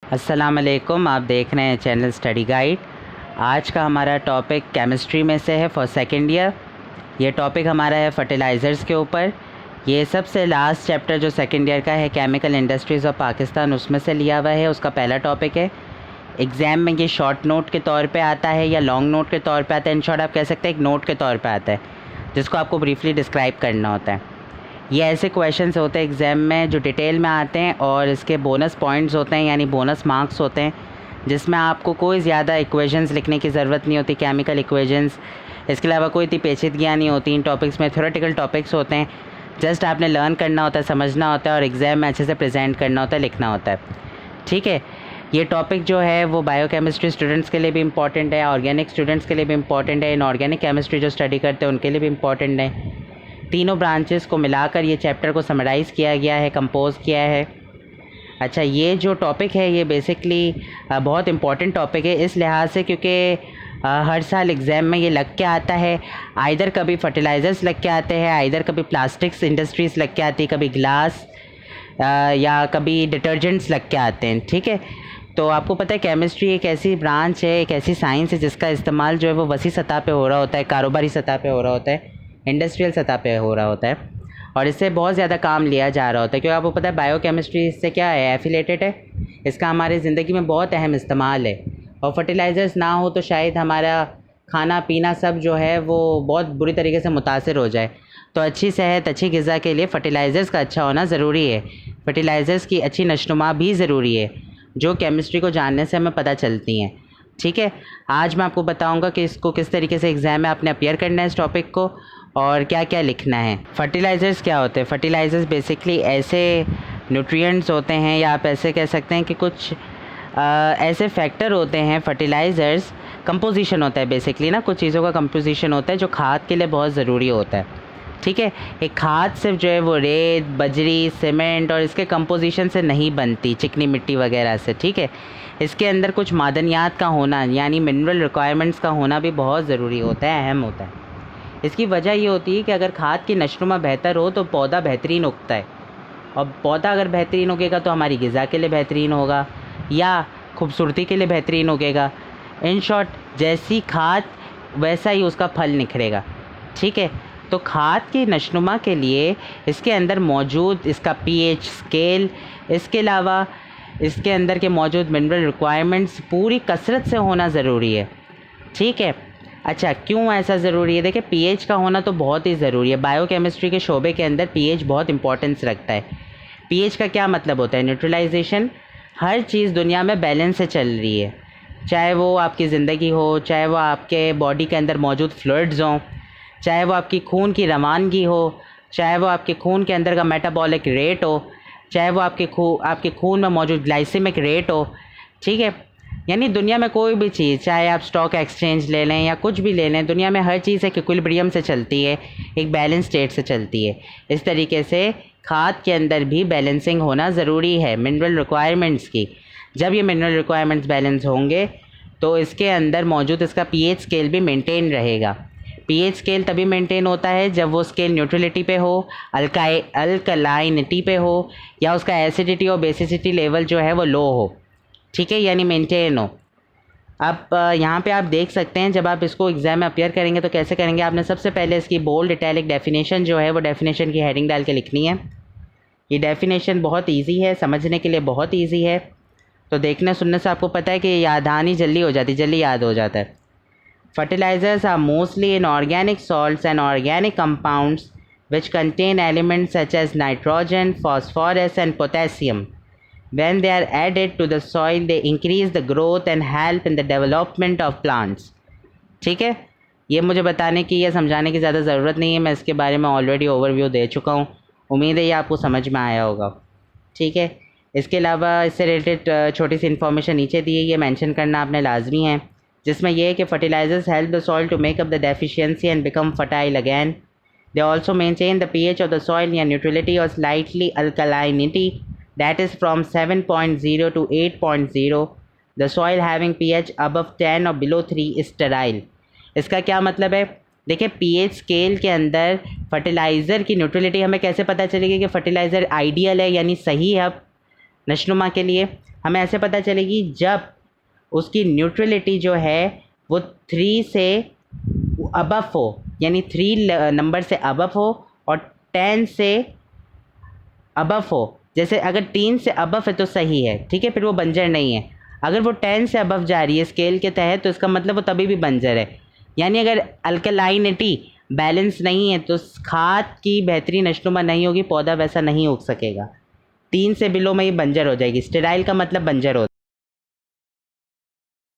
अस्सलाम वालेकुम, आप देख रहे हैं चैनल स्टडी गाइड। आज का हमारा टॉपिक केमिस्ट्री में से है फॉर सेकेंड ईयर। ये टॉपिक हमारा है फर्टिलाइज़र्स के ऊपर। ये सबसे लास्ट चैप्टर जो सेकेंड ईयर का है केमिकल इंडस्ट्रीज़ ऑफ पाकिस्तान, उसमें से लिया हुआ है। उसका पहला टॉपिक है। एग्ज़ाम में ये शॉर्ट नोट के तौर पे आता है या लॉन्ग नोट के तौर पे आता है। इन शॉर्ट आप कह सकते हैं एक नोट के तौर पे आता है, जिसको आपको ब्रीफली डिस्क्राइब करना होता है। ये ऐसे क्वेश्चंस होते हैं एग्ज़ाम में जो डिटेल में आते हैं और इसके बोनस पॉइंट्स होते हैं, यानी बोनस मार्क्स होते हैं, जिसमें आपको कोई ज़्यादा इक्वेशंस लिखने की ज़रूरत नहीं होती, केमिकल इक्वेशंस। इसके अलावा कोई इतनी पेचीदगियाँ नहीं होती इन टॉपिक्स में। थ्योरेटिकल टॉपिक्स होते हैं, जस्ट आपने लर्न करना होता है, समझना होता है और एग्ज़ाम में अच्छे से प्रेजेंट करना होता है, लिखना होता है। ठीक है, ये टॉपिक जो है वो बायोकेमिस्ट्री स्टूडेंट्स के लिए भी इम्पॉर्टेंट है, ऑर्गेनिक स्टूडेंट्स के लिए भी इम्पॉर्टेंट है, इनऑर्गेनिक केमिस्ट्री जो स्टडी करते हैं उनके लिए भी इम्पॉर्टेंट है। तीनों ब्रांचेस को मिलाकर ये चैप्टर को समराइज़ किया गया है, कंपोज किया है। अच्छा, ये जो टॉपिक है ये बेसिकली बहुत इम्पॉर्टेंट टॉपिक है इस लिहाज से क्योंकि हर साल एग्ज़ाम में ये लग के आता है। आइदर कभी फर्टिलाइज़र्स लग के आते हैं, आइदर कभी प्लास्टिक्स इंडस्ट्रीज़ लग के आती है, कभी ग्लास या कभी डिटर्जेंट्स लग के आते हैं। ठीक है, तो आपको पता है केमिस्ट्री एक ऐसी ब्रांच है, एक ऐसी साइंस है जिसका इस्तेमाल जो है वो वसी सतह पे हो रहा होता है, कारोबारी सतह पे हो रहा होता है, इंडस्ट्रियल सतह पे हो रहा होता है और इससे बहुत ज़्यादा काम लिया जा रहा होता है। क्योंकि आपको पता है बायोकेमिस्ट्री इससे क्या है, एफिलेटेड है। इसका हमारी ज़िंदगी में बहुत अहम इस्तेमाल है और फर्टिलाइज़र्स ना हो तो शायद हमारा खाना पीना सब जो है वो बहुत बुरी तरीके से मुतासर हो जाए। तो अच्छी सेहत, अच्छी ग़िज़ा के लिए फ़र्टिलाइज़र्स का अच्छा होना ज़रूरी है। फ़र्टिलाइज़र्स की अच्छी नशोनुमा भी ज़रूरी है, जो केमिस्ट्री को जानने से हमें पता चलती हैं। ठीक है, आज मैं आपको बताऊंगा कि इसको किस तरीके से एग्ज़ाम में आपने अपीयर करना है इस टॉपिक को और क्या क्या लिखना है। फर्टिलाइज़र्स क्या होते हैं? फर्टिलाइज़र्स बेसिकली ऐसे न्यूट्रिएंट्स होते हैं या आप ऐसे कह सकते हैं कि कुछ ऐसे फैक्टर होते हैं। फर्टिलाइज़र्स कंपोजिशन होता है बेसिकली ना, कुछ चीज़ों का कंपोजिशन होता है जो खाद के लिए बहुत ज़रूरी होता है। ठीक है, एक खाद सिर्फ जो है वो रेत, बजरी, सीमेंट और इसके कंपोजिशन से नहीं बनती, चिकनी मिट्टी वगैरह से। ठीक है, इसके अंदर कुछ मादनियात का होना यानी मिनरल रिक्वायरमेंट्स का होना भी बहुत ज़रूरी होता है, अहम होता है। इसकी वजह ये होती है कि अगर खाद की नशोनुमा बेहतर हो तो पौधा बेहतरीन उगता है और पौधा अगर बेहतरीन उगेगा तो हमारी ग़िज़ा के लिए बेहतरीन होगा या खूबसूरती के लिए बेहतरीन उगेगा। इन शॉर्ट, जैसी खाद वैसा ही उसका फल निखरेगा। ठीक है, तो खाद की नशोनुमा के लिए इसके अंदर मौजूद इसका पीएच स्केल, इसके अलावा इसके अंदर के मौजूद मिनरल रिक्वायरमेंट्स पूरी कसरत से होना ज़रूरी है। ठीक है, अच्छा क्यों ऐसा ज़रूरी है? देखिए, पीएच का होना तो बहुत ही ज़रूरी है। बायोकेमिस्ट्री के शोबे के अंदर पीएच बहुत इंपॉर्टेंस रखता है। पीएच का क्या मतलब होता है? न्यूट्रलाइजेशन। हर चीज़ दुनिया में बैलेंस से चल रही है, चाहे वो आपकी ज़िंदगी हो, चाहे वो आपके बॉडी के अंदर मौजूद फ्लूइड्स हों, चाहे वो आपकी खून की रवानगी हो, चाहे वो आपके खून के अंदर का मेटाबॉलिक रेट हो, चाहे वो आपके खून में मौजूद ग्लाइसेमिक रेट हो। ठीक है, यानी दुनिया में कोई भी चीज़, चाहे आप स्टॉक एक्सचेंज ले लें या कुछ भी ले लें, दुनिया में हर चीज़ एक इक्विलिब्रियम से चलती है, एक बैलेंस स्टेट से चलती है। इस तरीके से खाद के अंदर भी बैलेंसिंग होना ज़रूरी है मिनरल रिक्वायरमेंट्स की। जब ये मिनरल रिक्वायरमेंट्स बैलेंस होंगे तो इसके अंदर मौजूद इसका पीएच स्केल भी मेंटेन रहेगा। पीएच स्केल तभी मेंटेन होता है जब वो स्केल न्यूट्रलिटी पे हो, अल्कलाइनिटी पे हो या उसका एसिडिटी और बेसिसिटी लेवल जो है वो लो हो। ठीक है, यानी मेंटेन हो। अब यहाँ पे आप देख सकते हैं जब आप इसको एग्ज़ाम में अपीयर करेंगे तो कैसे करेंगे। आपने सबसे पहले इसकी बोल्ड इटैलिक डेफिनेशन जो है वो डेफिनेशन की हेडिंग डाल के लिखनी है। ये डेफिनेशन बहुत इजी है, समझने के लिए बहुत इजी है, तो देखने सुनने से आपको पता है कि याद आनी जल्दी हो जाती, जल्दी याद हो जाता है। Fertilisers are mostly inorganic salts and organic compounds which contain elements such as nitrogen, phosphorus and potassium. When they are added to the soil, they increase the growth and help in the development of plants. ठीक है, ये मुझे बताने की या समझाने की ज़्यादा ज़रूरत नहीं है, मैं इसके बारे में ऑलरेडी ओवरव्यू दे चुका हूँ। उम्मीद है ये आपको समझ में आया होगा। ठीक है, इसके अलावा इससे रिलेटेड छोटी सी इन्फॉर्मेशन नीचे दी है, ये मेंशन करना आपने लाजमी है, जिसमें यह है कि fertilisers help the soil to make up the deficiency and become fertile again. They also maintain the pH of the soil या न्यूट्रलिटी और slightly alkalinity, that is from 7.0 to 8.0. The soil having pH above 10 or below 3 is sterile. इसका क्या मतलब है? देखिए, pH scale के अंदर fertiliser की न्यूट्रलिटी हमें कैसे पता चलेगी कि फर्टिलाइज़र आइडियल है यानी सही है। अब नशनुमा के लिए? हमें ऐसे पता चलेगी जब उसकी न्यूट्रलिटी जो है वो 3 से अबव हो, यानी 3 नंबर से अबव हो और 10 से अबव हो। जैसे अगर 3 से अबव है तो सही है, ठीक है, फिर वो बंजर नहीं है। अगर वो 10 से अबव जा रही है स्केल के तहत तो इसका मतलब वो तभी भी बंजर है। यानी अगर अल्कलाइनिटी बैलेंस नहीं है तो खाद की बेहतरीन नशनुमा नहीं होगी, पौधा वैसा नहीं उग सकेगा। 3 से बिलो में ही बंजर हो जाएगी। स्टेराइल का मतलब बंजर होता है।